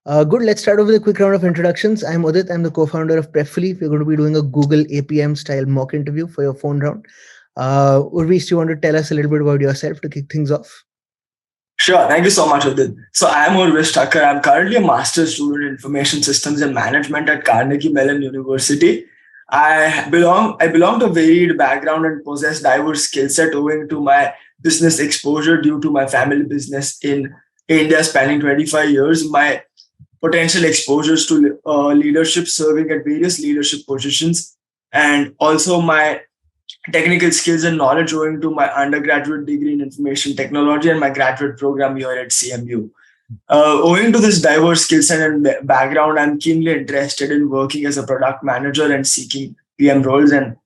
Good. Let's start off with a quick round of introductions. I'm Udit. I'm the co-founder of Prepfully. We're going to be doing a Google APM style mock interview for your phone round. Urvis, do you want to tell us a little bit about yourself to kick things off? Sure. Thank you so much, Udit. So I'm Urvis Thakkar. I'm currently a master's student in information systems and management at Carnegie Mellon University. I belong to a varied background and possess diverse skill set owing to my business exposure due to my family business in India spanning 25 years. My potential exposures to leadership, serving at various leadership positions, and also my technical skills and knowledge owing to my undergraduate degree in information technology and my graduate program here at CMU. Owing to this diverse skill set and background, I'm keenly interested in working as a product manager and seeking PM roles. And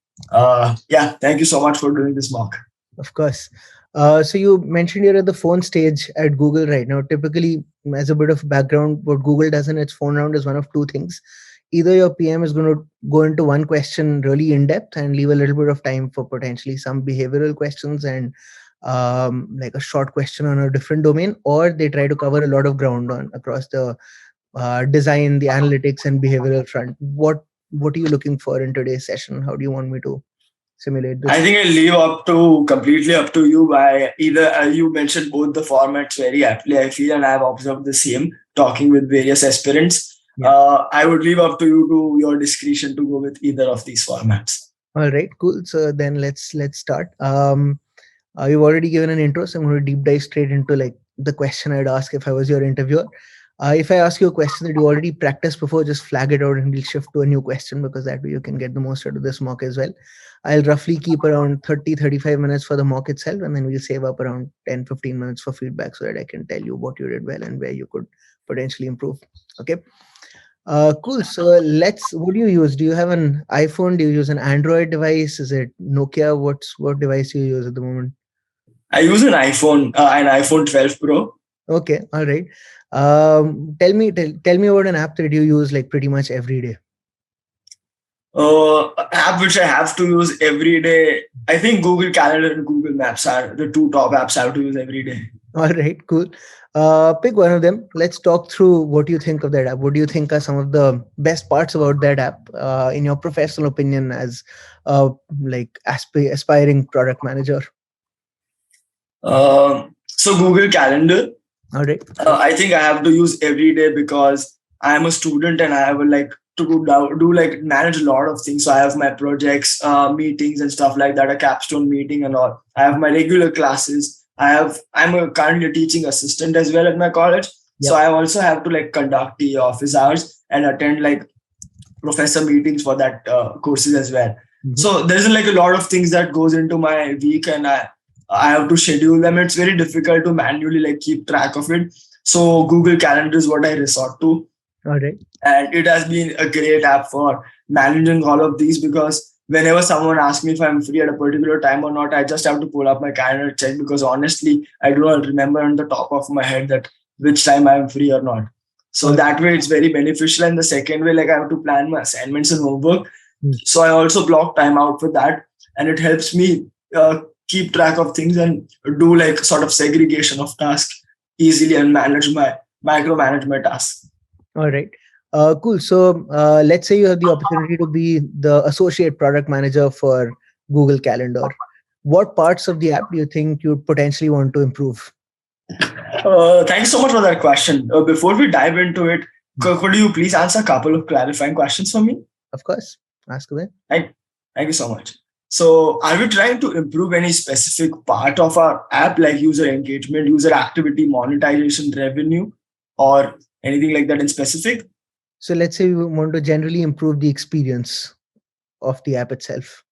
yeah, thank you so much for doing this mock. Of course. So you mentioned you're at the phone stage at Google right now. Typically, as a bit of background, what Google does in its phone round is one of two things. Either your PM is going to go into one question really in depth and leave a little bit of time for potentially some behavioral questions and like a short question on a different domain, or they try to cover a lot of ground on across the design, the analytics, and behavioral front. What are you looking for in today's session? How do you want me to simulate I this? think I leave up to completely up to you. By either you mentioned both the formats very aptly, I feel, and I have observed the same talking with various aspirants. Yeah. I would leave up to you to your discretion to go with either of these formats. All right, cool. So then let's start. You've already given an intro, so I'm going to deep dive straight into like the question I'd ask if I was your interviewer. If I ask you a question that you already practiced before, just flag it out and we'll shift to a new question because that way you can get the most out of this mock as well. I'll roughly keep around 30-35 minutes for the mock itself, and then we'll save up around 10-15 minutes for feedback so that I can tell you what you did well and where you could potentially improve. Okay. Cool. So what do you use? Do you have an iPhone? Do you use an Android device? Is it Nokia? What device do you use at the moment? I use an iPhone 12 Pro. Okay. All right. Tell me about an app that you use like pretty much every day. App which I have to use every day. I think Google Calendar and Google Maps are the two top apps I have to use every day. All right, cool. Pick one of them. Let's talk through what you think of that app. What do you think are some of the best parts about that app, in your professional opinion, as like aspiring product manager? So Google Calendar, All right. I think I have to use every day because I am a student and I have like to do like manage a lot of things. So I have my projects, meetings and stuff like that, a capstone meeting and all. I have my regular classes. I'm currently a teaching assistant as well at my college. Yep. So I also have to like conduct the office hours and attend like professor meetings for that courses as well. Mm-hmm. So there's like a lot of things that goes into my week, and I have to schedule them. It's very difficult to manually like keep track of it. So Google Calendar is what I resort to. All right. And it has been a great app for managing all of these because whenever someone asks me if I'm free at a particular time or not, I just have to pull up my calendar, check, because honestly, I do not remember on the top of my head that which time I'm free or not. So that way it's very beneficial. And the second way, like I have to plan my assignments and homework. So I also block time out for that. And it helps me keep track of things and do like sort of segregation of tasks easily and micromanage my tasks. All right. Cool. So let's say you have the opportunity to be the associate product manager for Google Calendar. What parts of the app do you think you potentially want to improve? Thanks so much for that question. Before we dive into it, could you please answer a couple of clarifying questions for me? Of course. Ask away. Thank you so much. So are we trying to improve any specific part of our app, like user engagement, user activity, monetization, revenue, or anything like that in specific? So let's say we want to generally improve the experience of the app itself.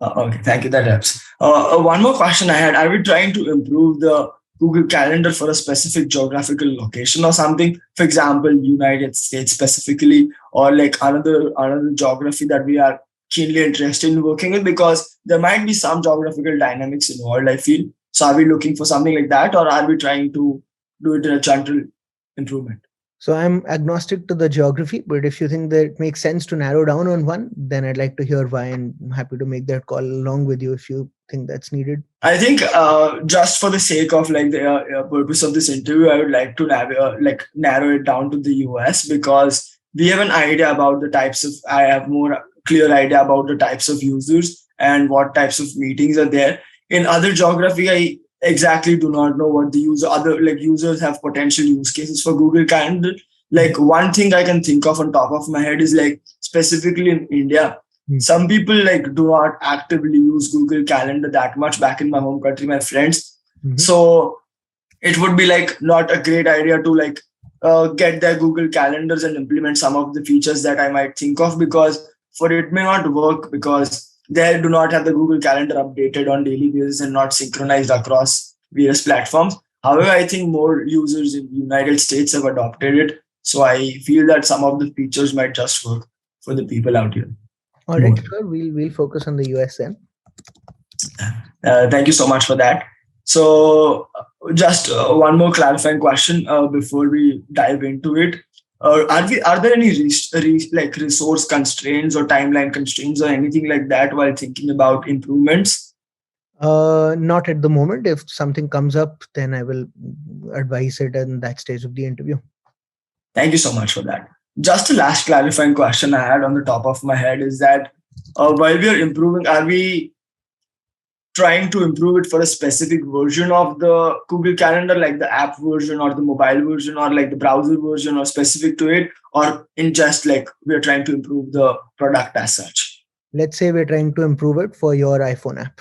Okay, thank you. That helps. One more question I had. Are we trying to improve the Google Calendar for a specific geographical location or something? For example, United States specifically, or like another geography that we are keenly interested in working with, because there might be some geographical dynamics involved, I feel. So are we looking for something like that, or are we trying to do it in a general improvement? So I'm agnostic to the geography, but if you think that it makes sense to narrow down on one, then I'd like to hear why, and I'm happy to make that call along with you if you think that's needed? I think just for the sake of like the purpose of this interview, I would like to narrow it down to the US, because we have an idea about the types of. I have more clear idea about the types of users and what types of meetings are there. In other geography, I exactly do not know what the other like users have potential use cases for Google Calendar. Like one thing I can think of on top of my head is like specifically in India, some people like do not actively use Google Calendar that much. Back in my home country, my friends, so it would be like not a great idea to like get their Google calendars and implement some of the features that I might think of, because for it may not work because they do not have the Google Calendar updated on daily basis and not synchronized across various platforms. However, I think more users in the United States have adopted it. So I feel that some of the features might just work for the people out here. All right, sure. We'll focus on the US then. Thank you so much for that. So, just one more clarifying question before we dive into it. Are there any like resource constraints or timeline constraints or anything like that while thinking about improvements? Not at the moment. If something comes up, then I will advise it in that stage of the interview. Thank you so much for that. Just a last clarifying question I had on the top of my head is that while we are improving, are we trying to improve it for a specific version of the Google Calendar, like the app version or the mobile version or like the browser version, or specific to it, or in just like we're trying to improve the product as such? Let's say we're trying to improve it for your iPhone app.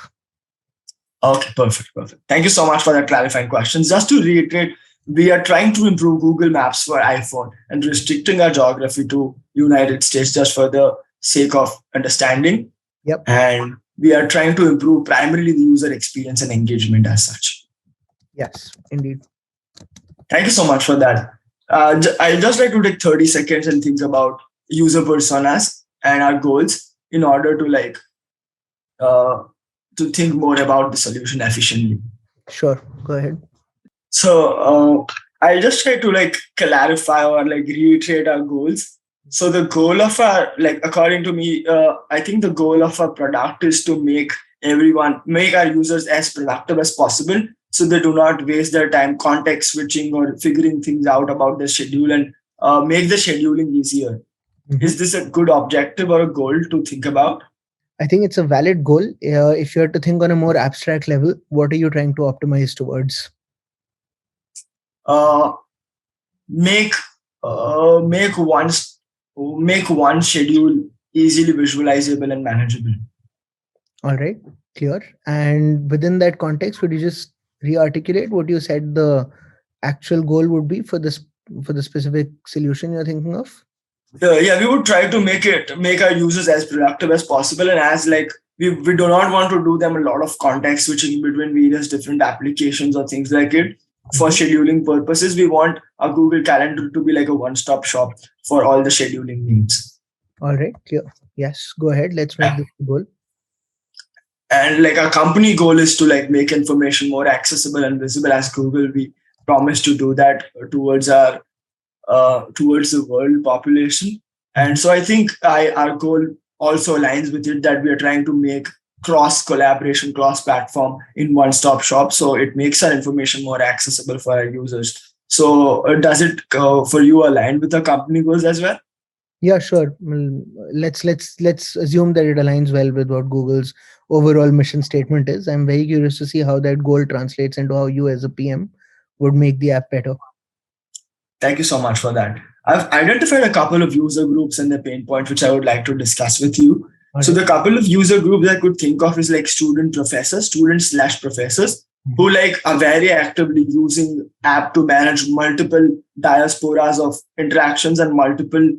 Okay, perfect. Thank you so much for that clarifying questions. Just to reiterate, we are trying to improve Google Maps for iPhone and restricting our geography to United States just for the sake of understanding. Yep. And we are trying to improve primarily the user experience and engagement as such. Yes, indeed. Thank you so much for that. I'd just like to take 30 seconds and think about user personas and our goals in order to like to think more about the solution efficiently. Sure, go ahead. So I'll just try to like clarify or like reiterate our goals. So the goal of our, like according to me, I think the goal of our product is to make our users as productive as possible, so they do not waste their time context switching or figuring things out about their schedule, and make the scheduling easier. Is this a good objective or a goal to think about? I think it's a valid goal. If you have to think on a more abstract level, what are you trying to optimize towards? Make one schedule easily visualizable and manageable. All right, clear. And within that context, would you just re-articulate what you said the actual goal would be for the specific solution you're thinking of? Yeah, we would try to make our users as productive as possible, and as like we do not want to do them a lot of context switching between various different applications or things like it. For scheduling purposes, we want our Google Calendar to be like a one-stop shop for all the scheduling needs. All right, clear. Yes, go ahead. Let's make this goal. And like our company goal is to like make information more accessible and visible. As Google, we promise to do that towards the world population. And so I think our goal also aligns with it, that we are trying to make cross collaboration, cross platform in one stop shop, so it makes our information more accessible for our users. So does it for you align with the company goals as well? Yeah, sure. Well, let's assume that it aligns well with what Google's overall mission statement is. I'm very curious to see how that goal translates into how you as a PM would make the app better. Thank you so much for that. I've identified a couple of user groups and their pain points, which I would like to discuss with you. So the couple of user groups I could think of is like students/professors who like are very actively using app to manage multiple diasporas of interactions and multiple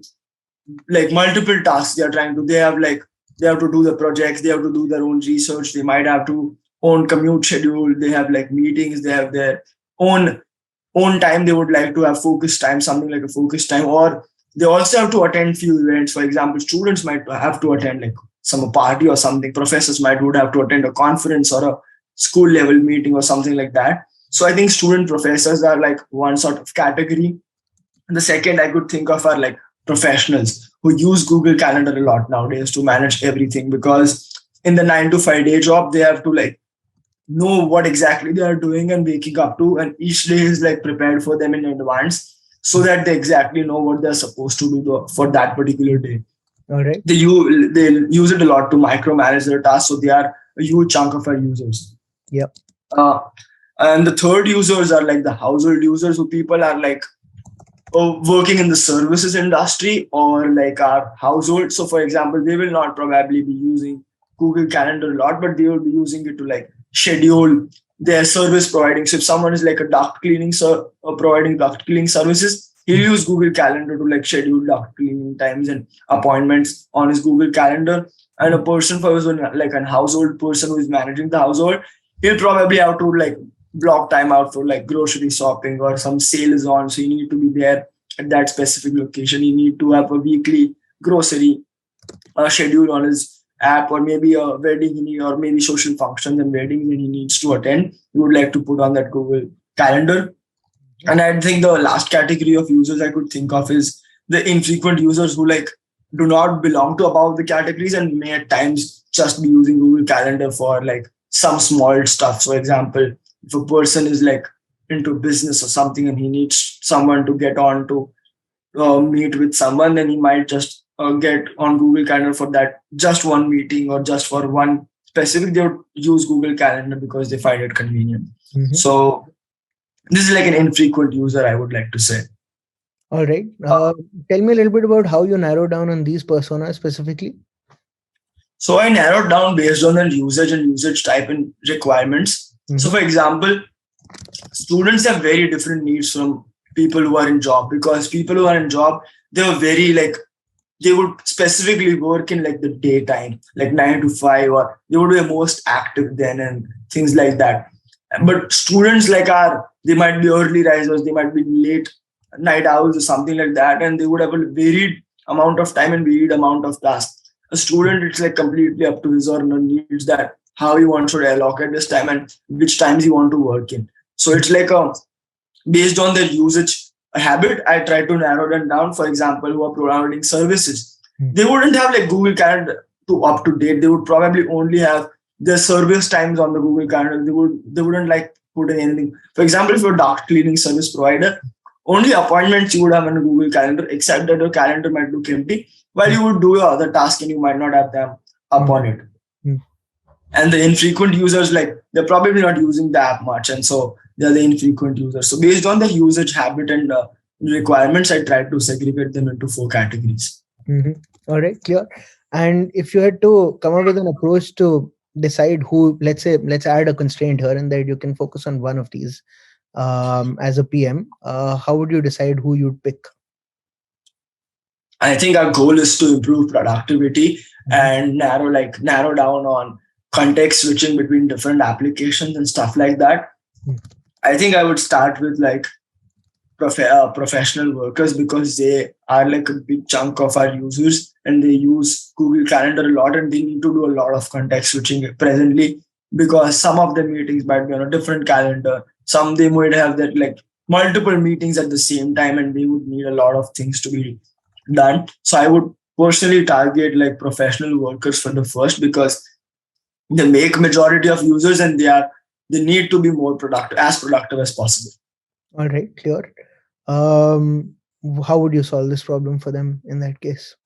tasks they are trying to. They have to do the projects, they have to do their own research, they might have to own commute schedule, they have like meetings, they have their own time, they would like to have focus time, something like a focus time, or they also have to attend few events. For example, students might have to attend like some party or something. Professors would have to attend a conference or a school level meeting or something like that. So I think student professors are like one sort of category. And the second I could think of are like professionals who use Google Calendar a lot nowadays to manage everything, because in the 9 to 5 day job, they have to like know what exactly they are doing and waking up to, and each day is like prepared for them in advance so that they exactly know what they're supposed to do for that particular day. All right. They use it a lot to micromanage their tasks, so they are a huge chunk of our users. Yep. Uh, and the third users are like the household users, who people are like working in the services industry or like our household. So, for example, they will not probably be using Google Calendar a lot, but they will be using it to like schedule their service providing. So, if someone is like a duct cleaning providing duct cleaning services, he'll use Google Calendar to like schedule duct cleaning times and appointments on his Google Calendar. And a person for who's like a household person who is managing the household, he'll probably have to like block time out for like grocery shopping or some sale is on. So you need to be there at that specific location. You need to have a weekly grocery schedule on his app, or maybe a wedding or maybe social functions and weddings that he needs to attend. You would like to put on that Google Calendar. And I think the last category of users I could think of is the infrequent users who like do not belong to above the categories and may at times just be using Google Calendar for like some small stuff. For example, if a person is like into business or something and he needs someone to get on to meet with someone, then he might just get on Google Calendar for that just one meeting or just for one specific. They would use Google Calendar because they find it convenient. Mm-hmm. So this is like an infrequent user, I would like to say. All right. Tell me a little bit about how you narrow down on these personas specifically. So I narrowed down based on the usage and usage type and requirements. Mm-hmm. So for example, students have very different needs from people who are in job, because people who are in job, they are very like, they would specifically work in like the daytime, like 9 to 5, or they would be most active then and things like that. But students like they might be early risers, they might be late night owls or something like that, and they would have a varied amount of time and varied amount of tasks. A student, it's like completely up to his or her needs that how he wants to allocate this time and which times he want to work in. So it's like based on their usage habit, I try to narrow them down. For example, who are providing services, they wouldn't have like Google Calendar to up to date. They would probably only have their service times on the Google Calendar. They wouldn't like put in anything. For example, if you're a duct cleaning service provider, only appointments you would have on a Google Calendar, except that your calendar might look empty while you would do your other task and you might not have them up on it. And the infrequent users, like they're probably not using the app much, and so they're the infrequent users. So based on the usage habit and requirements, I tried to segregate them into 4 categories. Mm-hmm. All right, clear. And if you had to come up with an approach to decide who, let's add a constraint here and that you can focus on one of these as a PM, how would you decide who you'd pick? I think our goal is to improve productivity and narrow down on context switching between different applications and stuff like that. I think I would start with like professional workers, because they are like a big chunk of our users and they use Google Calendar a lot, and they need to do a lot of context switching presently, because some of the meetings might be on a different calendar. Some they might have that like multiple meetings at the same time, and they would need a lot of things to be done. So I would personally target like professional workers for the first, because they make majority of users and they need to be more productive as possible. All right, clear. How would you solve this problem for them in that case?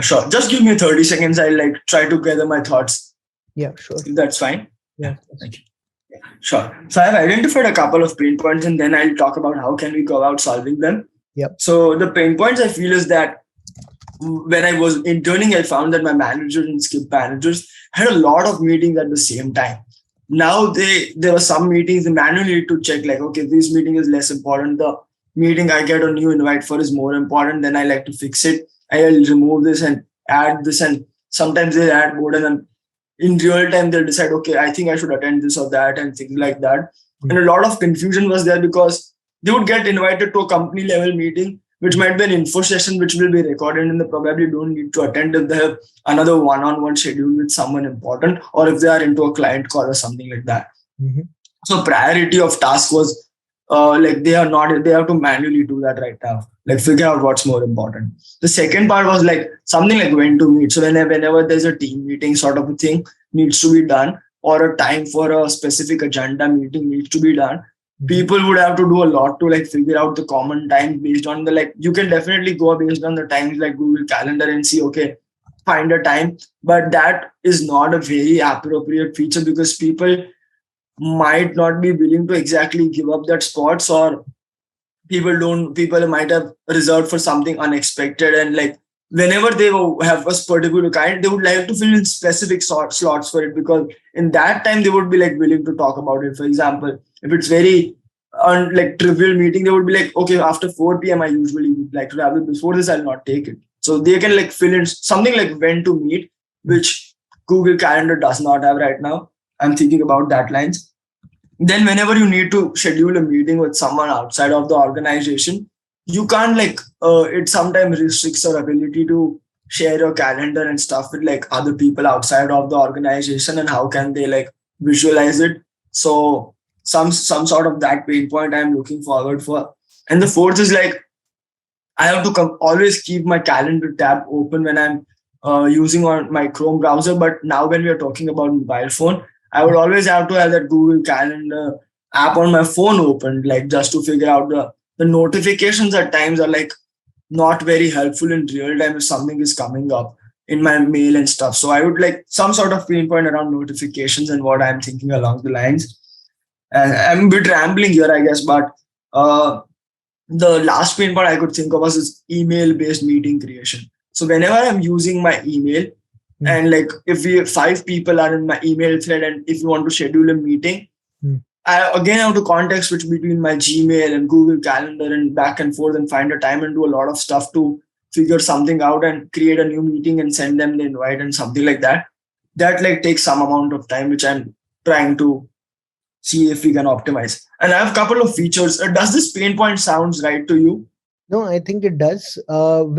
Sure. Just give me 30 seconds. I'll like try to gather my thoughts. Yeah, sure. If that's fine. Yeah. Thank you. Yeah, sure. So I've identified a couple of pain points, and then I'll talk about how can we go about solving them. Yep. So the pain points I feel is that when I was interning, I found that my managers and skip managers had a lot of meetings at the same time. Now there were some meetings they manually need to check like, okay, this meeting is less important. The meeting I get a new invite for is more important. Then I like to fix it. I'll remove this and add this, and sometimes they add more, and then in real time they'll decide, okay, I think I should attend this or that and things like that. And a lot of confusion was there, because they would get invited to a company level meeting, which might be an info session which will be recorded, and they probably don't need to attend if they have another one-on-one schedule with someone important, or if they are into a client call or something like that. Mm-hmm. So priority of task was like they have to manually do that right now, like figure out what's more important. The second part was like something like when to meet. So whenever there's a team meeting sort of a thing needs to be done, or a time for a specific agenda meeting needs to be done, Mhm. people would have to do a lot to like figure out the common time based on the like you can definitely go based on the times like Google Calendar and see, okay, find a time. But that is not a very appropriate feature because people might not be willing to exactly give up that spots, or people might have reserved for something unexpected, and like whenever they have a particular kind, they would like to fill in specific slots for it, because in that time they would be like willing to talk about it. For example, if it's very like trivial meeting, they would be like, okay, after 4 p.m. I usually would like to have it. Before this, I'll not take it. So they can like fill in something like when to meet, which Google Calendar does not have right now. I'm thinking about that lines. Then whenever you need to schedule a meeting with someone outside of the organization, you can't like it sometimes restricts your ability to share your calendar and stuff with like other people outside of the organization, and how can they like visualize it. So some sort of that pain point I'm looking forward for. And the fourth is like I have to always keep my calendar tab open when I'm using on my Chrome browser. But now when we are talking about mobile phone, I would always have to have that Google Calendar app on my phone open, like just to figure out the notifications at times are like not very helpful in real time if something is coming up in my mail and stuff. So I would like some sort of pinpoint around notifications and what I'm thinking along the lines. And I'm a bit rambling here, I guess, but uh, the last pain point I could think of was is email based meeting creation. So whenever I'm using my email, Mm. and like if we 5 people are in my email thread, and if you want to schedule a meeting, Mm. I again have to context switch between my Gmail and Google Calendar and back and forth and find a time and do a lot of stuff to figure something out and create a new meeting and send them the invite and something like that. That like takes some amount of time, which I'm trying to see if we can optimize. And I have a couple of features. Does this pain point sounds right to you? No, I think it does.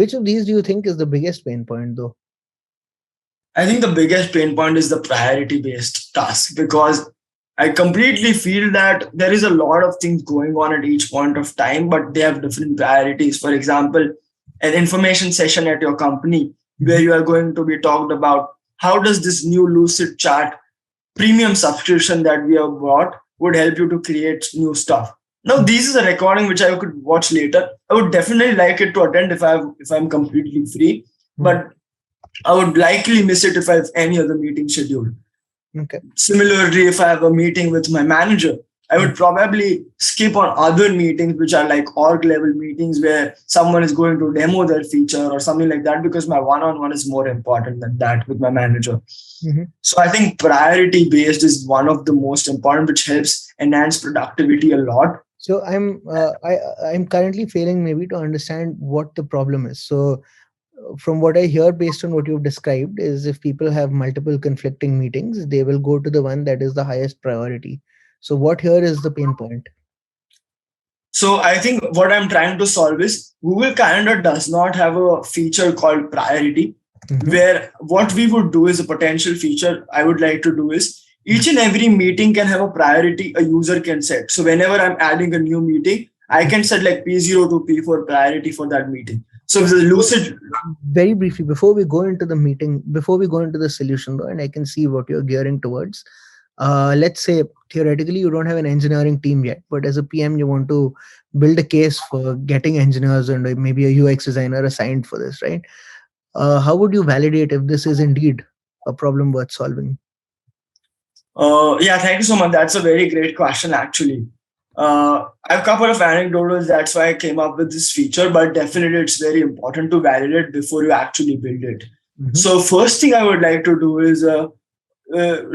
Which of these do you think is the biggest pain point, though? I think the biggest pain point is the priority based task, because I completely feel that there is a lot of things going on at each point of time, but they have different priorities. For example, an information session at your company where Mhm. you are going to be talked about how does this new Lucid Chart premium subscription that we have bought would help you to create new stuff. Now, this is a recording which I could watch later. I would definitely like it to attend if I'm completely free, Mm. but I would likely miss it if I have any other meeting scheduled. Okay. Similarly, if I have a meeting with my manager, I Mm. would probably skip on other meetings which are like org level meetings where someone is going to demo their feature or something like that, because my one on one is more important than that with my manager. Mhm. So I think priority based is one of the most important, which helps enhance productivity a lot. So I'm currently failing maybe to understand what the problem is. So from what I hear, based on what you've described, is if people have multiple conflicting meetings, they will go to the one that is the highest priority. So what here is the pain point? So I think what I'm trying to solve is Google Calendar does not have a feature called priority, Mhm. where what we would do is a potential feature I would like to do is each and every meeting can have a priority a user can set. So whenever I'm adding a new meeting, I can set like P0 to P4 priority for that meeting. So if the So Lucid, very briefly, before we go into the meeting, before we go into the solution, though, and I can see what you're gearing towards. Let's say theoretically you don't have an engineering team yet, but as a PM, you want to build a case for getting engineers and maybe a UX designer assigned for this, right? How would you validate if this is indeed a problem worth solving? yeah, thank you so much. That's a very great question, actually. I have a couple of anecdotes. That's why I came up with this feature, but definitely it's very important to validate before you actually build it. Mhm. So, first thing I would like to do is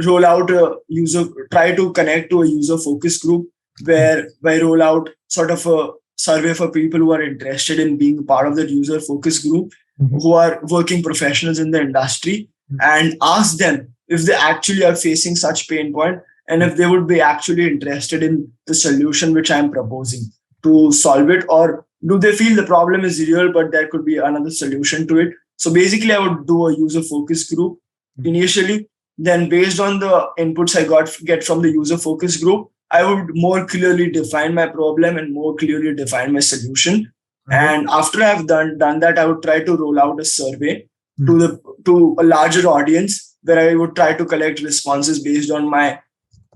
roll out a user, try to connect to a user focus group where I roll out sort of a survey for people who are interested in being part of the user focus group, Mhm. who are working professionals in the industry, and ask them if they actually are facing such pain point and if they would be actually interested in the solution which I'm proposing to solve it, or do they feel the problem is real but there could be another solution to it. So basically I would do a user focus group initially. Then based on the inputs I get from the user focus group, I would more clearly define my problem and more clearly define my solution. Uh-huh. And after I've done that, I would try to roll out a survey to the to a larger audience, where I would try to collect responses based on my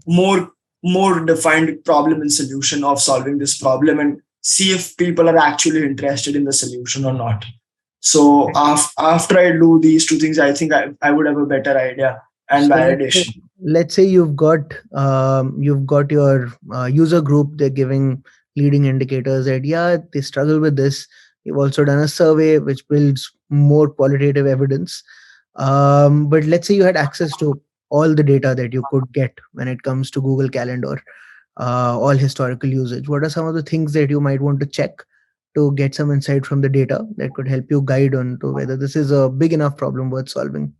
more more defined problem and solution of solving this problem, and see if people are actually interested in the solution or not. So after I do these two things, I think I would have a better idea and So validation. let's say you've got your user group. They're giving leading indicators that yeah, they struggle with this. You've also done a survey which builds more qualitative evidence. But let's say you had access to all the data that you could get when it comes to Google Calendar, all historical usage. What are some of the things that you might want to check to get some insight from the data that could help you guide on to whether this is a big enough problem worth solving?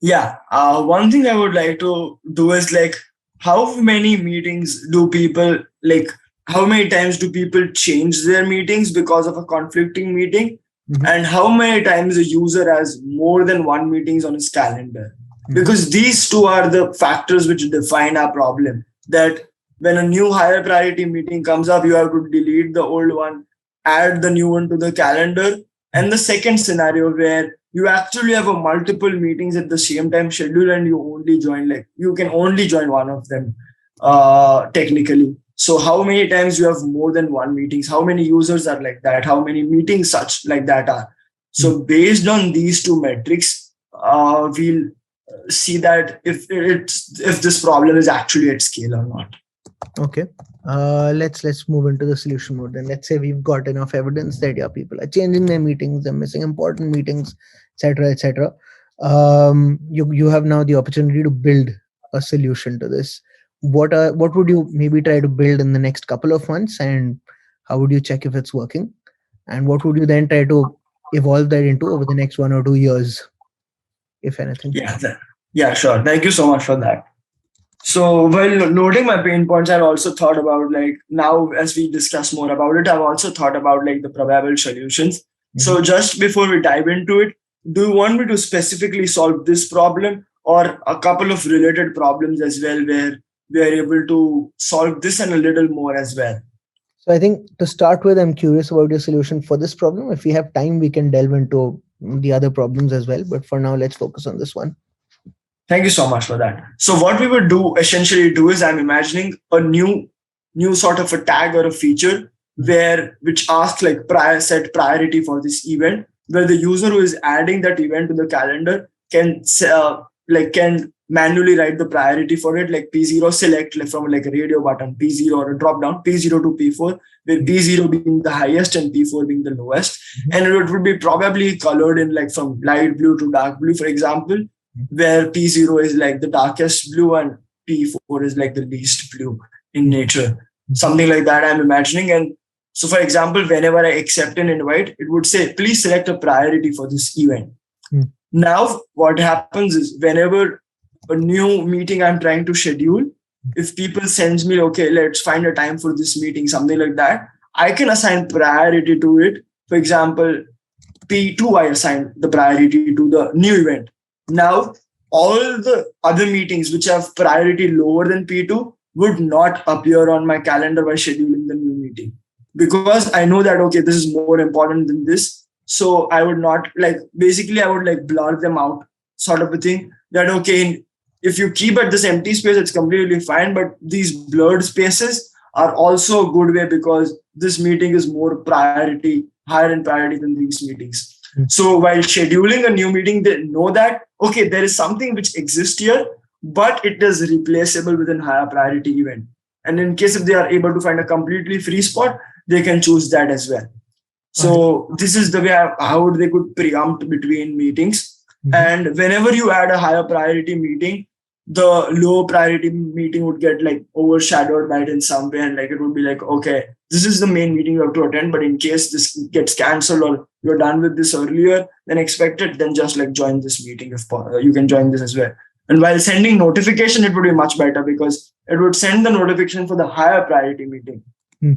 Yeah. One thing I would like to do is like, how many meetings do people like? How many times do people change their meetings because of a conflicting meeting? Mhm. And how many times a user has more than one meetings on his calendar? Mhm. Because these two are the factors which define our problem. That when a new higher priority meeting comes up, you have to delete the old one, add the new one to the calendar. And the second scenario where you actually have a multiple meetings at the same time schedule, and you can only join one of them technically. So how many times you have more than one meetings, how many users are like that, how many meetings such like that are. So based on these two metrics, we'll see that if this problem is actually at scale or not. Okay. Let's move into the solution mode. Then let's say we've got enough evidence that yeah, people are changing their meetings, they're missing important meetings, etc., etc. You have now the opportunity to build a solution to this. What would you maybe try to build in the next couple of months, and how would you check if it's working? And what would you then try to evolve that into over the next 1 or 2 years, if anything? Yeah, yeah, sure. Thank you so much for that. So while noting my pain points, I've also thought about like now as we discuss more about it, I've also thought about like the probable solutions. So just before we dive into it, do you want me to specifically solve this problem or a couple of related problems as well where we are able to solve this and a little more as well? So I think to start with, I'm curious about your solution for this problem. If we have time, we can delve into the other problems as well. But for now, let's focus on this one. Thank you so much for that. So what we would do essentially do is I'm imagining a new sort of a tag or a feature where which asks like set priority for this event, where the user who is adding that event to the calendar can manually write the priority for it, like P0 select like from like a radio button, P0 or a drop down, P0 to P4, where P0 being the highest and P4 being the lowest. And it would be probably colored in like from light blue to dark blue, for example, where P0 is like the darkest blue and P4 is like the least blue in nature. Something like that I'm imagining. And so, for example, whenever I accept an invite, it would say, please select a priority for this event. Now, what happens is whenever a new meeting I'm trying to schedule, if people sends me, okay, let's find a time for this meeting, something like that, I can assign priority to it. For example, P2, I assign the priority to the new event. Now, all the other meetings which have priority lower than P2 would not appear on my calendar by scheduling the new meeting, because I know that, okay, this is more important than this. So I would not basically, I would like blur them out, sort of a thing that, okay, if you keep at this empty space, it's completely fine. But these blurred spaces are also a good way because this meeting is more priority, higher in priority than these meetings. So while scheduling a new meeting, they know that, okay, there is something which exists here, but it is replaceable within higher priority event. And in case if they are able to find a completely free spot, they can choose that as well. So this is the way how they could preempt between meetings. And whenever you add a higher priority meeting, the low priority meeting would get like overshadowed by it in some way, and like it would be like, okay, this is the main meeting you have to attend, but in case this gets cancelled or you're done with this earlier than expected, then just like join this meeting if you can join this as well. And while sending notification, it would be much better because it would send the notification for the higher priority meeting.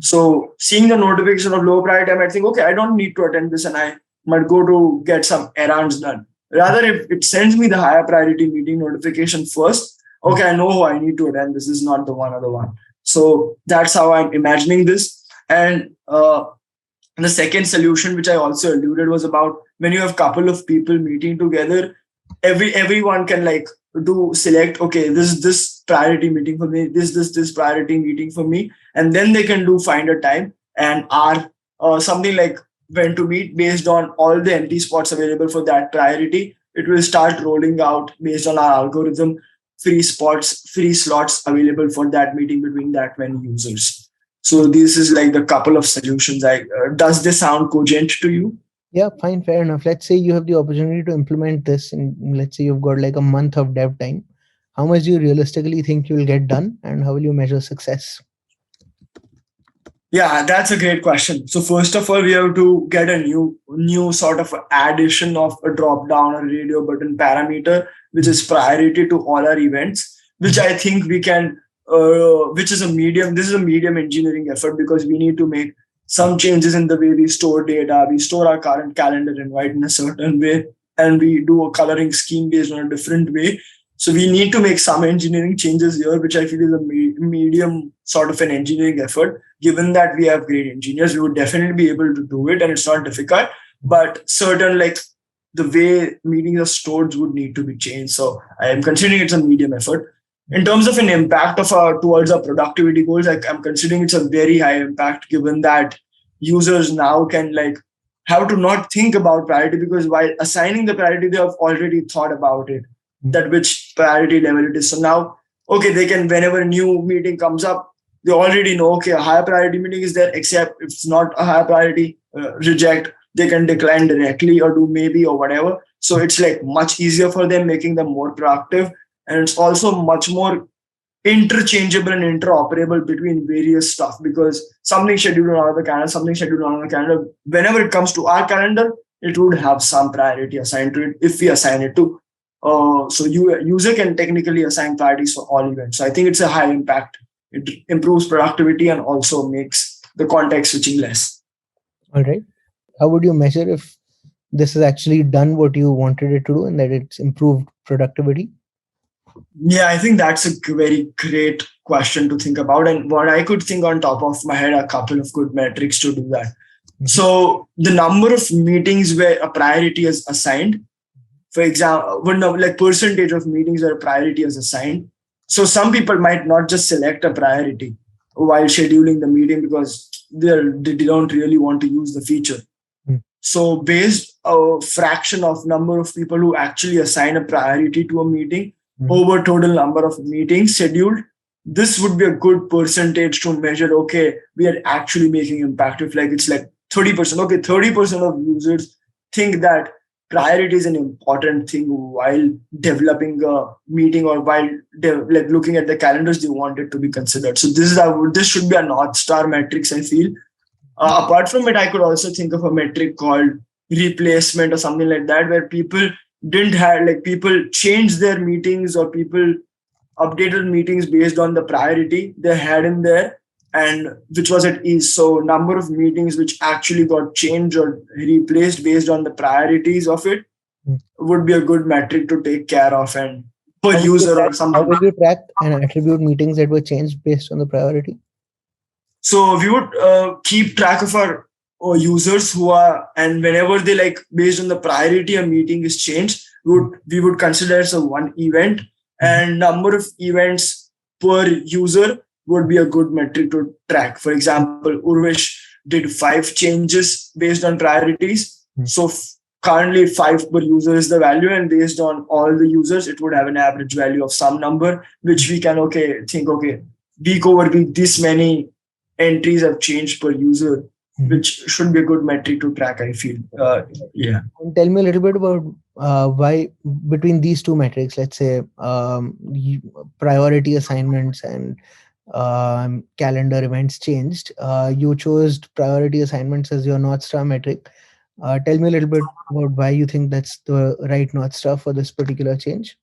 So seeing the notification of low priority, I might think, okay, I don't need to attend this, and I might go to get some errands done. Rather, if it sends me the higher priority meeting notification first, okay, I know who I need to attend. This is not the one other one. So that's how I'm imagining this. And The second solution, which I also alluded, was about when you have couple of people meeting together, everyone can like do select, okay, this priority meeting for me, this priority meeting for me, and then they can do find a time and are something like when to meet based on all the empty spots available for that priority. It will start rolling out based on our algorithm, free slots available for that meeting between that many users. So this is like the couple of solutions. Does this sound cogent to you? Yeah, fine, fair enough. Let's say you have the opportunity to implement this, and let's say you've got like a month of dev time. How much do you realistically think you will get done, and how will you measure success? Yeah, that's a great question. So first of all, we have to get a new sort of addition of a drop down or radio button parameter, which is priority to all our events, which I think we can, which is a medium. This is a medium engineering effort because we need to make some changes in the way we store data. We store our current calendar invite in a certain way, and we do a coloring scheme based on a different way. So we need to make some engineering changes here, which I feel is a medium sort of an engineering effort. Given that we have great engineers, we would definitely be able to do it, and it's not difficult. But certain like the way meetings are stored would need to be changed. So I am considering it's a medium effort. In terms of an impact of our towards our productivity goals, I'm considering it's a very high impact, given that users now can like have to not think about priority, because while assigning the priority, they have already thought about it, that which priority level it is. So now, okay, they can, whenever a new meeting comes up, they already know, okay, a higher priority meeting is there, except if it's not a higher priority, reject, they can decline directly or do maybe or whatever. So it's like much easier for them, making them more proactive. And it's also much more interchangeable and interoperable between various stuff, because something scheduled on another calendar, something scheduled on another calendar. Whenever it comes to our calendar, it would have some priority assigned to it if we assign it to. So user can technically assign priorities for all events. So I think it's a high impact. It improves productivity and also makes the context switching less. All right. How would you measure if this has actually done what you wanted it to do and that it's improved productivity? Yeah, I think that's a very great question to think about. And what I could think on top of my head are a couple of good metrics to do that. Mm-hmm. So the number of meetings where a priority is assigned, for example, like percentage of meetings where a priority is assigned. So some people might not just select a priority while scheduling the meeting because they don't really want to use the feature. So based a fraction of number of people who actually assign a priority to a meeting over total number of meetings scheduled, this would be a good percentage to measure, okay, we are actually making impact. If like it's like 30%, okay, 30% of users think that priority is an important thing while developing a meeting or while like looking at the calendars, they want it to be considered. So this should be a North Star metrics, I feel. Apart from it, I could also think of a metric called replacement or something like that, where people didn't have, like, people changed their meetings or people updated meetings based on the priority they had in there and which was at ease. So number of meetings which actually got changed or replaced based on the priorities of it would be a good metric to take care of, and per user or something. How will you track and attribute meetings that were changed based on the priority? So we would keep track of our users who are, and whenever they like based on the priority a meeting is changed, we would consider it as a one event, and number of events per user would be a good metric to track. For example, Urvish did 5 changes based on priorities. So currently 5 per user is the value, and based on all the users, it would have an average value of some number, which we can think, week over week, this many entries have changed per user, which should be a good metric to track, I feel. Yeah. And tell me a little bit about why between these two metrics, let's say priority assignments and calendar events changed, you chose priority assignments as your North Star metric. Tell me a little bit about why you think that's the right North Star for this particular change.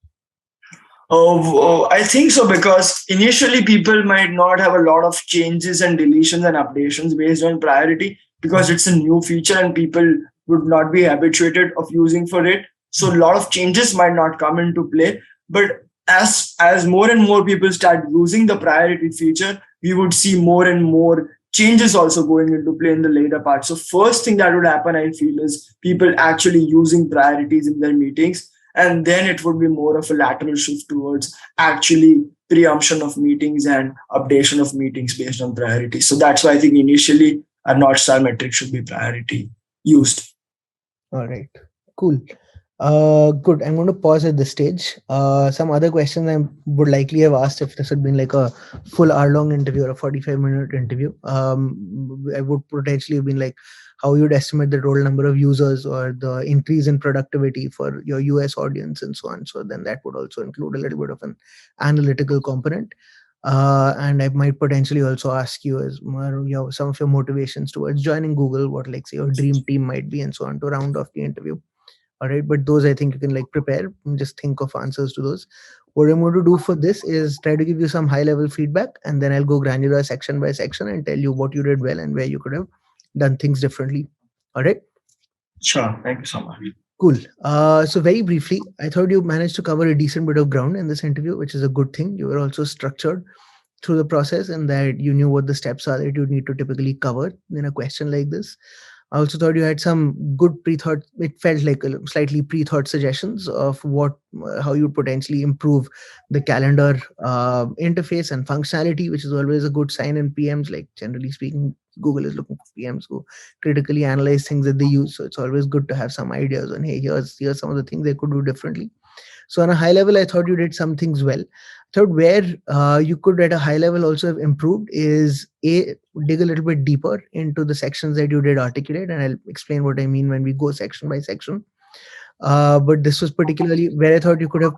I think so, because initially people might not have a lot of changes and deletions and updations based on priority, because it's a new feature and people would not be habituated of using for it. So a lot of changes might not come into play. But as more and more people start using the priority feature, we would see more and more changes also going into play in the later part. So first thing that would happen, I feel, is people actually using priorities in their meetings, and then it would be more of a lateral shift towards actually preemption of meetings and updation of meetings based on priorities. So that's why I think initially a North Star metric should be priority used. All right. Cool. Good. I'm going to pause at this stage. Some other questions I would likely have asked if this had been like a full hour-long interview or a 45-minute interview. I would potentially have been like how you'd estimate the total number of users or the increase in productivity for your US audience and so on. So then that would also include a little bit of an analytical component. And I might potentially also ask you as more, some of your motivations towards joining Google, what like say your dream team might be, and so on to round off the interview. All right, but those I think you can like prepare and just think of answers to those. What I'm going to do for this is try to give you some high level feedback, and then I'll go granular section by section and tell you what you did well and where you could have done things differently. All right. Sure. Thank you so much. Cool. So very briefly, I thought you managed to cover a decent bit of ground in this interview, which is a good thing. You were also structured through the process and that you knew what the steps are that you need to typically cover in a question like this. I also thought you had some good pre-thought. It felt like a slightly pre-thought suggestions of what, how you potentially improve the calendar interface and functionality, which is always a good sign in PMs. Like generally speaking, Google is looking for PMs who critically analyze things that they use. So it's always good to have some ideas on, hey, here's some of the things they could do differently. So on a high level, I thought you did some things well. Third, where you could at a high level also have improved is dig a little bit deeper into the sections that you did articulate, and I'll explain what I mean when we go section by section. But this was particularly where I thought you could have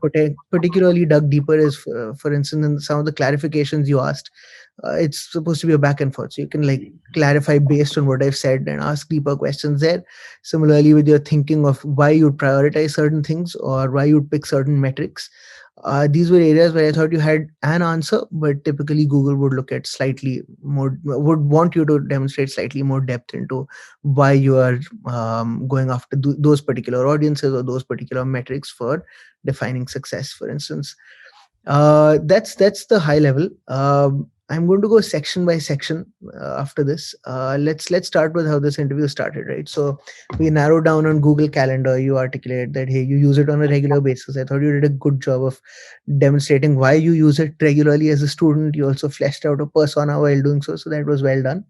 particularly dug deeper is, for instance, in some of the clarifications you asked. It's supposed to be a back and forth, so you can like clarify based on what I've said and ask deeper questions there. Similarly, with your thinking of why you'd prioritize certain things or why you'd pick certain metrics, these were areas where I thought you had an answer, but typically Google would look at slightly more, would want you to demonstrate slightly more depth into why you are going after those particular audiences or those particular metrics for defining success, for instance. That's the high level. I'm going to go section by section after this. Let's start with how this interview started, right? So we narrowed down on Google Calendar. You articulate that hey, you use it on a regular basis. I thought you did a good job of demonstrating why you use it regularly as a student. You also fleshed out a persona while doing so, so that was well done.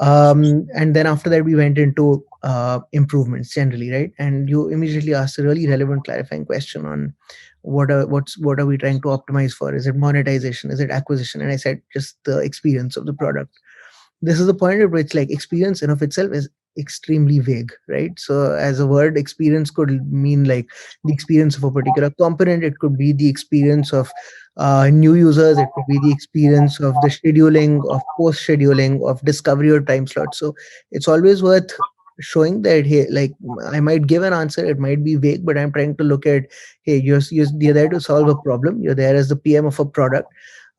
And then after that we went into improvements generally, right? And you immediately asked a really relevant clarifying question on what are we trying to optimize for? Is it monetization? Is it acquisition? And I said just the experience of the product. This is the point at which like experience in of itself is extremely vague, right? So as a word, experience could mean like the experience of a particular component. It could be the experience of new users. It could be the experience of the scheduling, of post scheduling, of discovery or time slot. So it's always worth showing that hey, like I might give an answer, it might be vague, but I'm trying to look at hey, you're there to solve a problem. You're there as the PM of a product.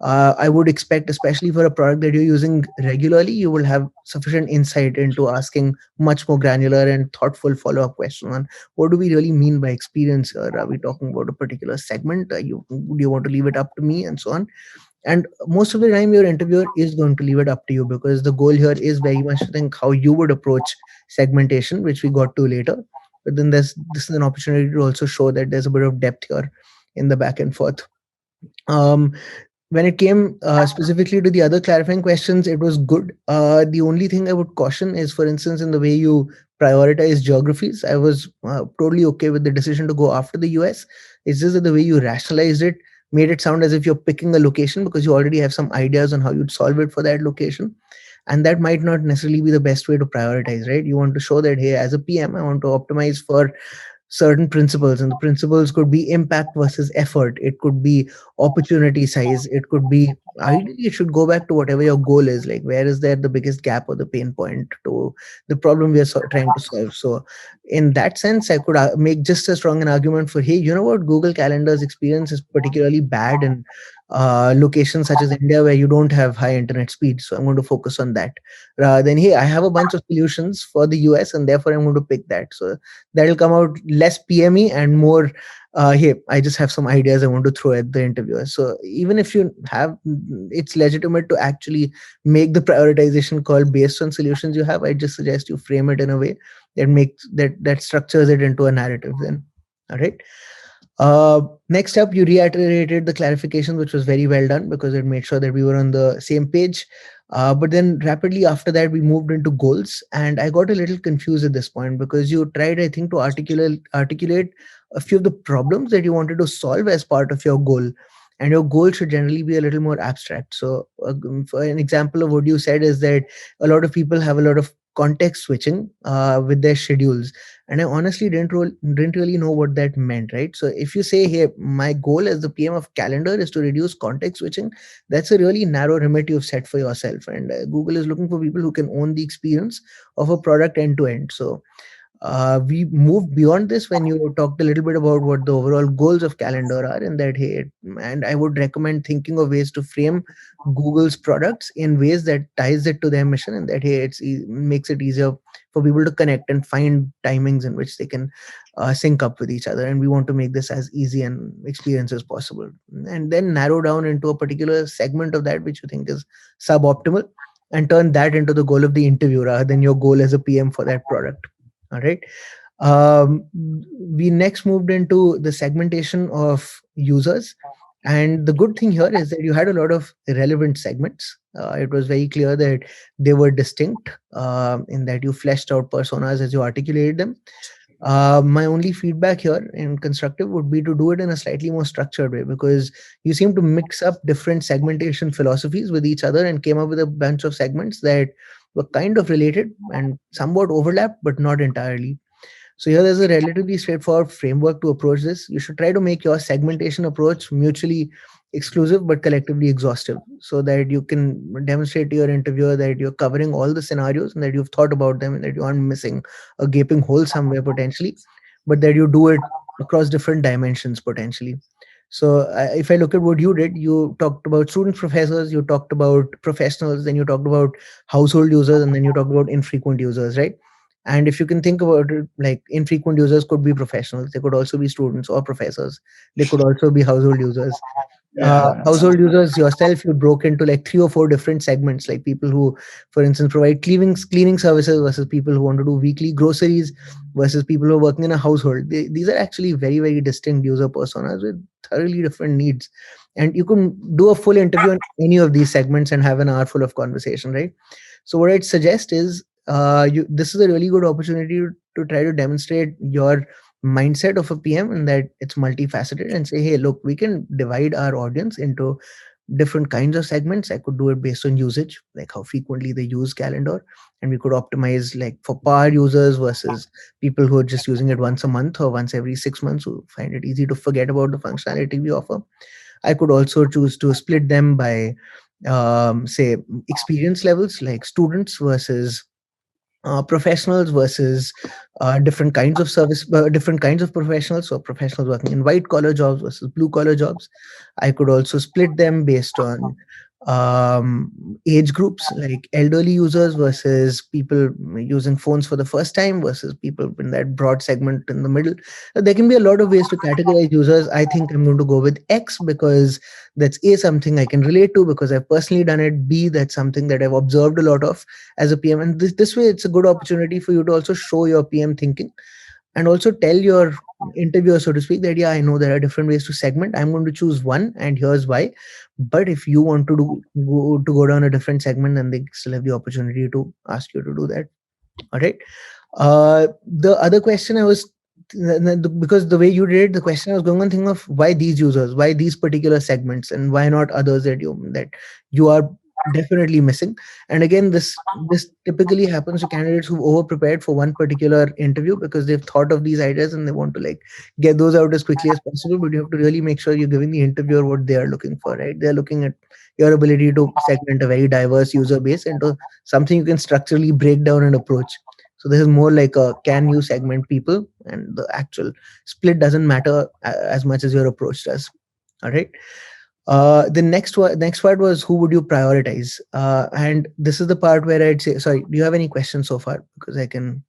I would expect, especially for a product that you're using regularly, you will have sufficient insight into asking much more granular and thoughtful follow-up questions on what do we really mean by experience, or are we talking about a particular segment? Do you want to leave it up to me, and so on. And most of the time your interviewer is going to leave it up to you, because the goal here is very much to think how you would approach segmentation, which we got to later. But then this is an opportunity to also show that there's a bit of depth here in the back and forth. um, when it came specifically to the other clarifying questions, it was good. The only thing I would caution is, for instance, in the way you prioritize geographies. I was totally okay with the decision to go after the US. It's just that the way you rationalized it made it sound as if you're picking a location because you already have some ideas on how you'd solve it for that location. And that might not necessarily be the best way to prioritize, right? You want to show that, hey, as a PM, I want to optimize for certain principles, and the principles could be impact versus effort, it could be opportunity size, it could be ideally it should go back to whatever your goal is, like where is there the biggest gap or the pain point to the problem we are trying to solve. So in that sense I could make just as strong an argument for hey, you know what, Google Calendar's experience is particularly bad in locations such as India where you don't have high internet speed. So I'm going to focus on that rather than, hey, I have a bunch of solutions for the US and therefore I'm going to pick that. So that'll come out less PME and more, hey, I just have some ideas I want to throw at the interviewer. So even if you have, it's legitimate to actually make the prioritization call based on solutions you have. I just suggest you frame it in a way that makes that structures it into a narrative then. All right. Next up, you reiterated the clarification, which was very well done because it made sure that we were on the same page. But then rapidly after that, we moved into goals, and I got a little confused at this point because you tried, I think, to articulate a few of the problems that you wanted to solve as part of your goal. And your goal should generally be a little more abstract. So, for an example of what you said is that a lot of people have a lot of context switching with their schedules, and I honestly didn't really know what that meant, right? So if you say, hey, my goal as the PM of calendar is to reduce context switching, that's a really narrow remit you've set for yourself, and Google is looking for people who can own the experience of a product end to end. So we moved beyond this when you talked a little bit about what the overall goals of calendar are, and that, hey, and I would recommend thinking of ways to frame Google's products in ways that ties it to their mission, and that, hey, makes it easier for people to connect and find timings in which they can sync up with each other. And we want to make this as easy an experience as possible, and then narrow down into a particular segment of that which you think is suboptimal, and turn that into the goal of the interview rather than your goal as a PM for that product. All right. um, we next moved into the segmentation of users, and the good thing here is that you had a lot of relevant segments. It was very clear that they were distinct, in that you fleshed out personas as you articulated them. My only feedback here in constructive would be to do it in a slightly more structured way, because you seem to mix up different segmentation philosophies with each other and came up with a bunch of segments that were kind of related and somewhat overlapped, but not entirely. So here there's a relatively straightforward framework to approach this. You should try to make your segmentation approach mutually exclusive but collectively exhaustive, so that you can demonstrate to your interviewer that you're covering all the scenarios and that you've thought about them and that you aren't missing a gaping hole somewhere potentially, but that you do it across different dimensions potentially. So if I look at what you did, you talked about students, professors, you talked about professionals, then you talked about household users, and then you talked about infrequent users, right? And if you can think about it, like infrequent users could be professionals, they could also be students or professors, they could also be household users. Yeah, Household users yourself, you broke into like three or four different segments, like people who, for instance, provide cleaning services versus people who want to do weekly groceries versus people who are working in a household. These are actually very, very distinct user personas with thoroughly different needs. And you can do a full interview on any of these segments and have an hour full of conversation, right? So what I'd suggest is, this is a really good opportunity to try to demonstrate your mindset of a PM, and that it's multifaceted, and say, hey, look, we can divide our audience into different kinds of segments. I could do it based on usage, like how frequently they use calendar, and we could optimize like for power users versus people who are just using it once a month or once every 6 months, who find it easy to forget about the functionality we offer. I could also choose to split them by say experience levels, like students versus professionals versus different kinds of different kinds of professionals. So professionals working in white collar jobs versus blue collar jobs. I could also split them based on age groups, like elderly users versus people using phones for the first time versus people in that broad segment in the middle. There can be a lot of ways to categorize users. I think I'm going to go with X because that's A, something I can relate to because I've personally done it. B, that's something that I've observed a lot of as a PM. And this way, it's a good opportunity for you to also show your PM thinking and also tell your interviewer, so to speak, that, yeah, I know there are different ways to segment. I'm going to choose one, and here's why. But if you want to go down a different segment, then they still have the opportunity to ask you to do that. All right. The other question I was, because the way you did it, the question I was going on thinking of, why these users, why these particular segments, and why not others that you are definitely missing. And again, this typically happens to candidates who over prepared for one particular interview because they've thought of these ideas and they want to like get those out as quickly as possible. But you have to really make sure you're giving the interviewer what they are looking for, right? They're looking at your ability to segment a very diverse user base into something you can structurally break down and approach. So this is more like a, can you segment people, and the actual split doesn't matter as much as your approach does. All right. The next part was who would you prioritize? And this is the part where I'd say, sorry, do you have any questions so far? Because I can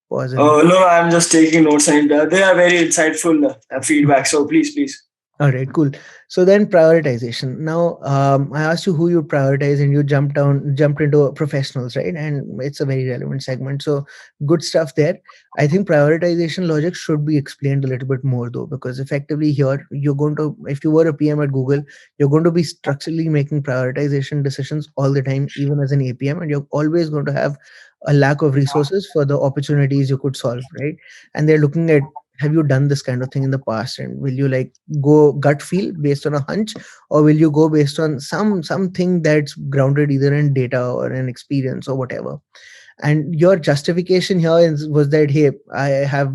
pause and. No, I'm just taking notes, and they are very insightful feedback. So please, please. All right, cool. So then prioritization. Now, I asked you who you prioritize, and you jumped into professionals, right? And it's a very relevant segment. So good stuff there. I think prioritization logic should be explained a little bit more, though, because effectively here you're going to, if you were a PM at Google, you're going to be structurally making prioritization decisions all the time, even as an APM, and you're always going to have a lack of resources for the opportunities you could solve, right? And they're looking at, have you done this kind of thing in the past, and will you like go gut feel based on a hunch, or will you go based on something that's grounded either in data or in experience or whatever. And your justification here was that, hey, I have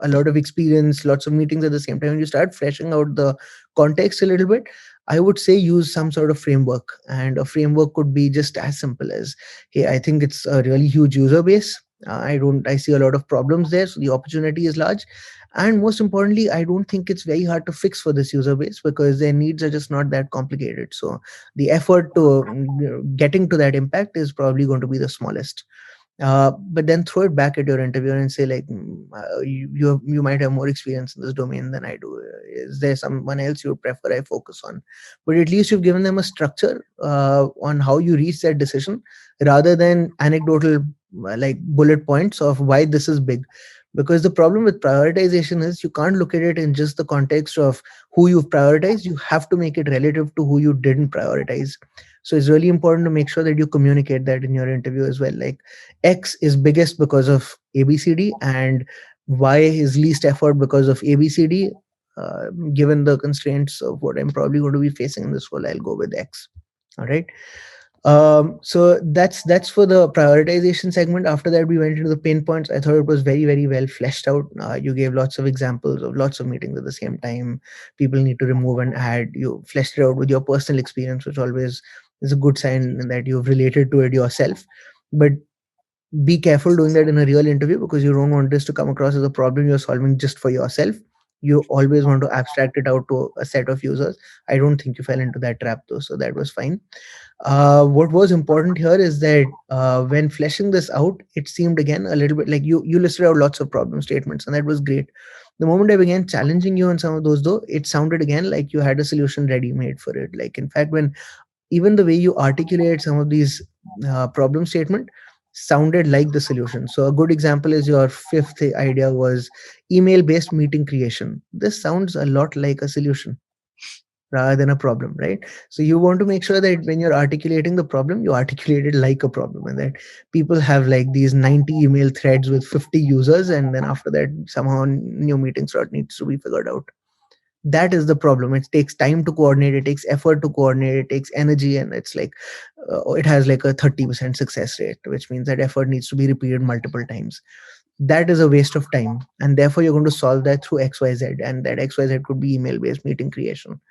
a lot of experience, lots of meetings at the same time. When you start fleshing out the context a little bit, I would say use some sort of framework, and a framework could be just as simple as, hey, I think it's a really huge user base. I see a lot of problems there, so the opportunity is large. And most importantly, I don't think it's very hard to fix for this user base because their needs are just not that complicated. So the effort to getting to that impact is probably going to be the smallest. But then throw it back at your interviewer and say like, you might have more experience in this domain than I do. Is there someone else you would prefer I focus on? But at least you've given them a structure on how you reach that decision, rather than anecdotal like bullet points of why this is big. Because the problem with prioritization is you can't look at it in just the context of who you've prioritized. You have to make it relative to who you didn't prioritize. So it's really important to make sure that you communicate that in your interview as well. Like, X is biggest because of ABCD, and Y is least effort because of ABCD. Given the constraints of what I'm probably going to be facing in this role, I'll go with X. All right. So that's for the prioritization segment. After that, we went into the pain points. I thought it was very, very well fleshed out. You gave lots of examples of lots of meetings at the same time. People need to remove and add. You fleshed it out with your personal experience, which always is a good sign that you've related to it yourself. But be careful doing that in a real interview, because you don't want this to come across as a problem you're solving just for yourself. You always want to abstract it out to a set of users. I don't think you fell into that trap though, so that was fine. What was important here is that when fleshing this out, it seemed again a little bit like you listed out lots of problem statements, and that was great. The moment I began challenging you on some of those, though, it sounded again like you had a solution ready made for it. Like, in fact, when even the way you articulate some of these problem statement sounded like the solution. So a good example is your fifth idea was email based meeting creation. This sounds a lot like a solution rather than a problem, right? So you want to make sure that when you're articulating the problem, you articulate it like a problem, and that people have like these 90 email threads with 50 users, and then after that somehow new meeting slot needs to be figured out. That is the problem. It takes time to coordinate, it takes effort to coordinate, it takes energy, and it's like it has like a 30% success rate, which means that effort needs to be repeated multiple times. That is a waste of time, and therefore you're going to solve that through XYZ, and that XYZ could be email based meeting creation.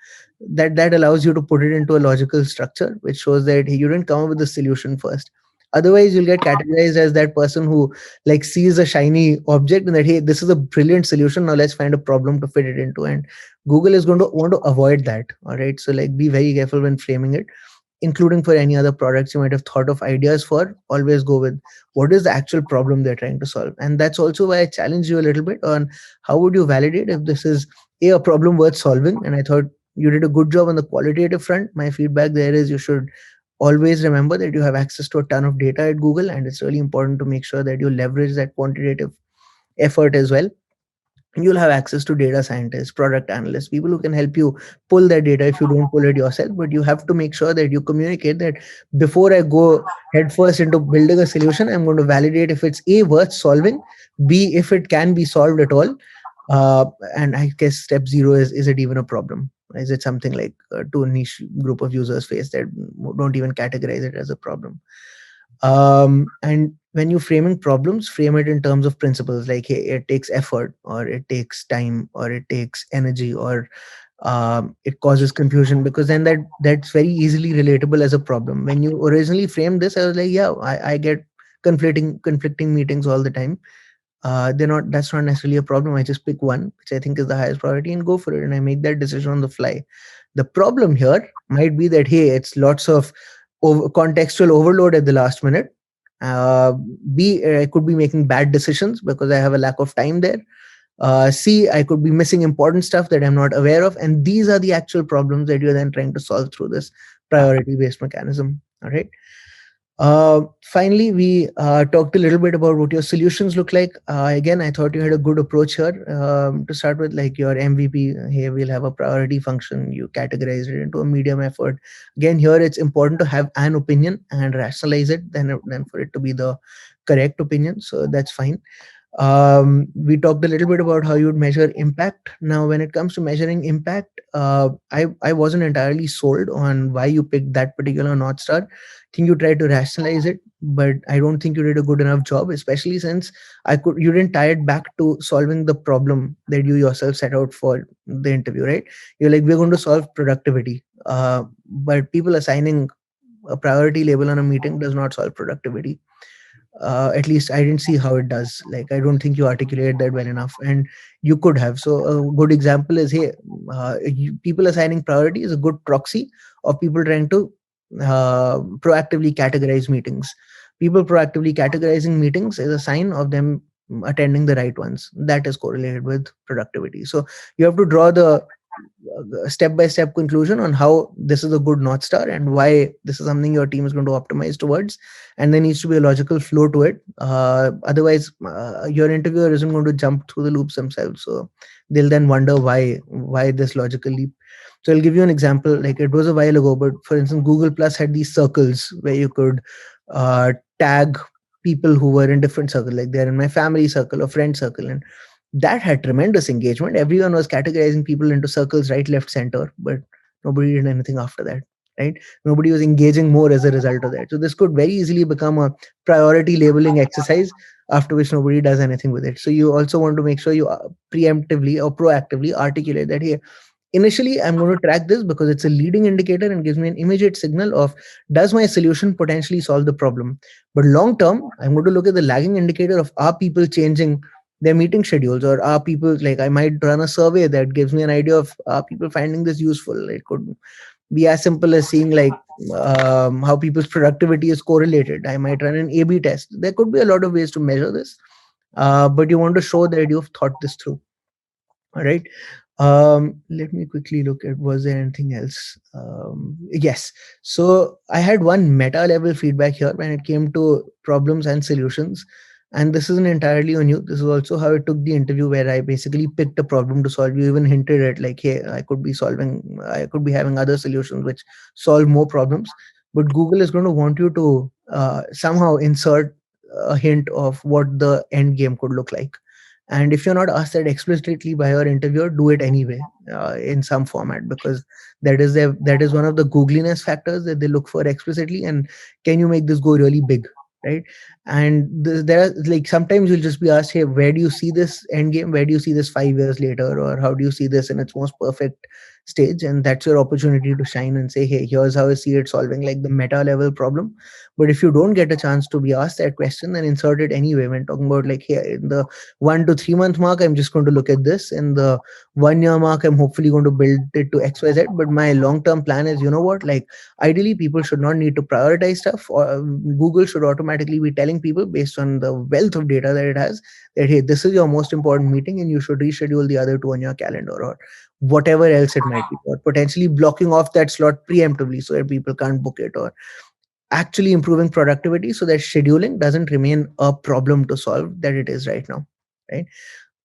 That allows you to put it into a logical structure, which shows that, hey, you didn't come up with the solution first. Otherwise you'll get categorized as that person who like sees a shiny object and that, hey, this is a brilliant solution, now let's find a problem to fit it into. And Google is going to want to avoid that. All right, so like be very careful when framing it, including for any other products you might have thought of ideas for. Always go with what is the actual problem they're trying to solve. And that's also why I challenge you a little bit on how would you validate if this is a problem worth solving. And I thought you did a good job on the qualitative front. My feedback there is you should always remember that you have access to a ton of data at Google, and it's really important to make sure that you leverage that quantitative effort as well. You'll have access to data scientists, product analysts, people who can help you pull that data if you don't pull it yourself. But you have to make sure that you communicate that before I go headfirst into building a solution, I'm going to validate if it's A, worth solving, B, if it can be solved at all. Uh, and I guess step zero is it even a problem? Is it something like to a niche group of users face that don't even categorize it as a problem? And when you're framing problems, frame it in terms of principles like, hey, it takes effort, or it takes time, or it takes energy, or it causes confusion, because then that's very easily relatable as a problem. When you originally framed this, I was like, yeah, I get conflicting meetings all the time. They're not That's not necessarily a problem. I just pick one which I think is the highest priority and go for it, and I make that decision on the fly. The problem here might be that, hey, it's lots of contextual overload at the last minute. uh, B, I could be making bad decisions because I have a lack of time there. C, I could be missing important stuff that I'm not aware of. And these are the actual problems that you're then trying to solve through this priority based mechanism. All right. Finally, we talked a little bit about what your solutions look like. Again, I thought you had a good approach here. To start with, like your MVP, here we'll have a priority function. You categorize it into a medium effort. Again, here it's important to have an opinion and rationalize it, then for it to be the correct opinion. So that's fine. We talked a little bit about how you would measure impact. Now, when it comes to measuring impact, I wasn't entirely sold on why you picked that particular North Star. I think you tried to rationalize it, but I don't think you did a good enough job, especially since you didn't tie it back to solving the problem that you yourself set out for the interview, right? You're like, we're going to solve productivity. But people assigning a priority label on a meeting does not solve productivity. At least I didn't see how it does. Like, I don't think you articulated that well enough, and you could have. So a good example is, hey, people assigning priority is a good proxy of people trying to proactively categorize meetings. People proactively categorizing meetings is a sign of them attending the right ones. That is correlated with productivity. So you have to draw the step by step conclusion on how this is a good North Star and why this is something your team is going to optimize towards. And there needs to be a logical flow to it. Otherwise, your interviewer isn't going to jump through the loops themselves. So they'll then wonder why this logical leap. So I'll give you an example. Like, it was a while ago, but for instance, Google Plus had these circles where you could tag people who were in different circles, like they're in my family circle or friend circle, and that had tremendous engagement. Everyone was categorizing people into circles, right, left, center, but nobody did anything after that, right? Nobody was engaging more as a result of that. So this could very easily become a priority labeling exercise, after which nobody does anything with it. So you also want to make sure you preemptively or proactively articulate that, here, initially I'm going to track this because it's a leading indicator and gives me an immediate signal of, does my solution potentially solve the problem? But long term, I'm going to look at the lagging indicator of, are people changing their meeting schedules, or are people, like, I might run a survey that gives me an idea of, are people finding this useful? It could be as simple as seeing, like, how people's productivity is correlated. I might run an A/B test. There could be a lot of ways to measure this, but you want to show that you've thought this through. All right. Let me quickly look at, was there anything else? Yes. So I had one meta level feedback here when it came to problems and solutions. And this isn't entirely on you. This is also how I took the interview, where I basically picked a problem to solve. You even hinted at, like, hey, I could be having other solutions which solve more problems. But Google is going to want you to somehow insert a hint of what the end game could look like. And if you're not asked that explicitly by your interviewer, do it anyway, in some format, because that is one of the googliness factors that they look for explicitly. And can you make this go really big, right? And there are, like, sometimes you'll just be asked, hey, where do you see this end game? Where do you see this 5 years later? Or how do you see this in its most perfect stage? And that's your opportunity to shine and say, hey, here's how I see it solving, like, the meta level problem. But if you don't get a chance to be asked that question, then insert it anyway when talking about, like, hey, in the 1 to 3 month mark, I'm just going to look at this. In the 1 year mark, I'm hopefully going to build it to XYZ. But my long term plan is, you know what, like, ideally, people should not need to prioritize stuff, or Google should automatically be telling people, based on the wealth of data that it has, that, hey, this is your most important meeting and you should reschedule the other two on your calendar, or whatever else it might be, or potentially blocking off that slot preemptively so that people can't book it, or actually improving productivity so that scheduling doesn't remain a problem to solve that it is right now, right?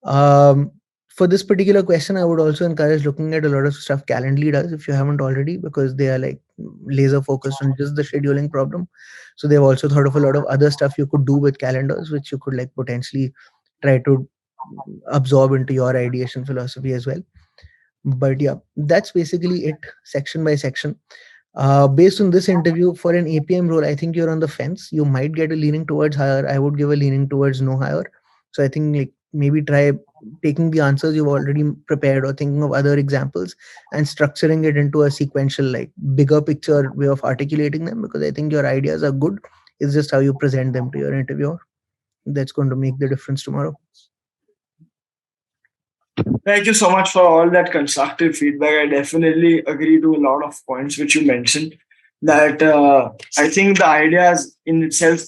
um, for this particular question, I would also encourage looking at a lot of stuff Calendly does, if you haven't already, because they are, like, laser focused on just the scheduling problem. So they've also thought of a lot of other stuff you could do with calendars, which you could, like, potentially try to absorb into your ideation philosophy as well. But yeah, that's basically it, section by section. Based on this interview, for an APM role, I think you're on the fence. You might get a leaning towards higher. I would give a leaning towards no higher. So I think, like, maybe try taking the answers you've already prepared, or thinking of other examples and structuring it into a sequential, like, bigger picture way of articulating them, because I think your ideas are good. It's just how you present them to your interviewer that's going to make the difference tomorrow. Thank you so much for all that constructive feedback. I definitely agree to a lot of points which you mentioned. That I think the ideas in itself,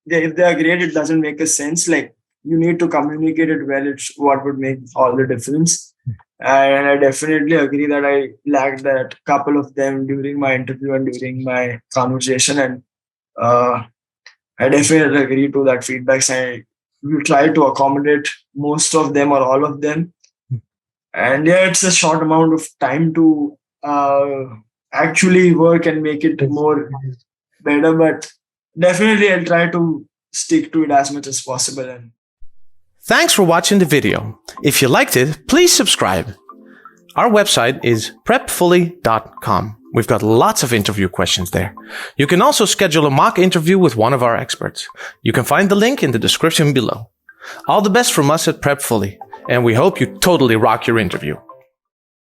if they are great, it doesn't make a sense. Like you need to communicate it well. It's what would make all the difference. And I definitely agree that I lacked that couple of them during my interview and during my conversation. And uh, I definitely agree to that feedback. I will try to accommodate most of them or all of them. And yeah, it's a short amount of time to actually work and make it Yes, more it is. better. But definitely, I'll try to stick to it as much as possible. And Thanks for watching the video. If you liked it, please subscribe. Our website is prepfully.com. We've got lots of interview questions there. You can also schedule a mock interview with one of our experts. You can find the link in the description below. All the best from us at Prepfully, and we hope you totally rock your interview.